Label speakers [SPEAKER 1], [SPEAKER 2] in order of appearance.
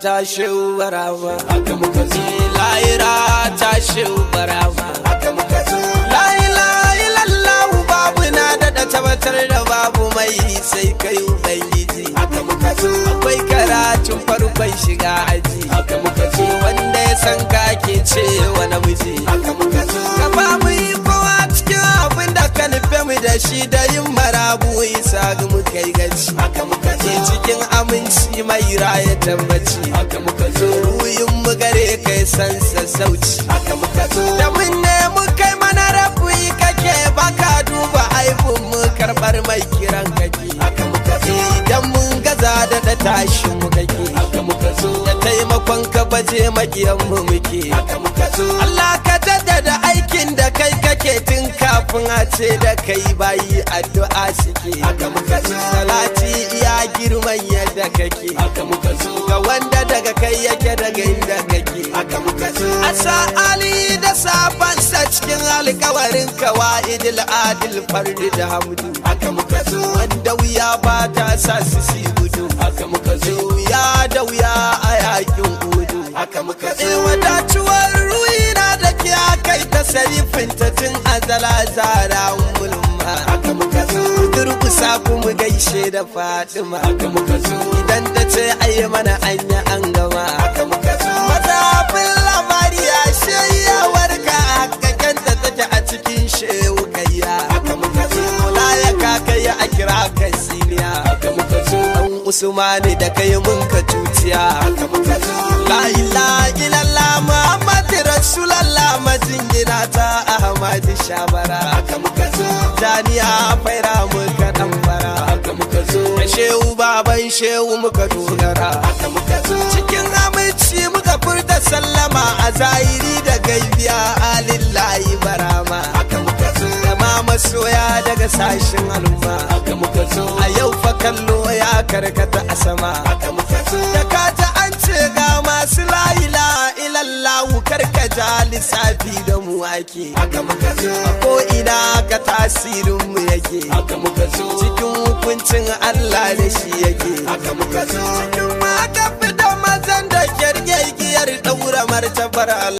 [SPEAKER 1] ta shehu barama haka muka zo lahira ta shehu barama haka muka zo la ilaha illallah babu na da tabbatar da babu mai sai kai ubangiji haka muka zo akwai karatun farkon shiga aji haka muka zo wanda ya san ka ke cewa namiji haka muka zo ka ba mu yi kowa cikin abin da ka nufe mu da shi da yin marabu isa ga mu kai gaci haka muka zo cikin aminci mai raya tabbaci haka muka zo ruyin mu gare kai san sassauci haka muka zo da mun ne mu kai mana rabu kake baka duba aibun mu karbar mai kiran kake haka muka zo idan mun gaza da tashin mu kake haka muka zo da taimakon ka baje magiyan mu muke haka muka zo Allah ka jaddada aikin da kai kake tun kafin a ce da kai bayi addu'a suke haka muka zo salati iya girman yadda kake haka muka zo ga wanda daga kai yake daga inda kake haka muka zo asa ali da safansa cikin alƙawarin kawaidil adil fardi da hamdu haka muka zo wanda wuya ba ta sa su si gudu haka muka zo ya da wuya a yakin gudu haka muka zo wadatuwar ruina da kiya kai ta sarifin ta tun azala zara mulma haka muka zo durkusa kuma gaishe da Fatima haka muka zo idan ta ce ayi mana anya an gama haka muka zo mazafin lamariya shayawar ka hakkaken ta take a cikin shehu kayya haka muka zo ya kakaya a kira kai siniya haka muka zo dan Usmani da kai mun ka tutiya haka muka zo la ilaha illallah muhammadu rasulullah majingina ta ahmad shabara haka muka zo daniya faira muka dan fara haka muka zo shehu baban shehu muka dogara haka muka zo cikin aminci muka furta sallama a zahiri da gaibiya alillahi barama haka muka zo masoya daga sashin al'umma haka muka zo a yau fa kallo ya karkata a sama haka muka zo da kata an ce ga masu la ilaha illallah karkaja lissafi da mu ake haka muka zo ko ina ka tasirin mu yake haka muka zo cikin hukuncin Allah da shi yake haka muka zo cikin ma ka fita mazan da kirgiyar daura martabar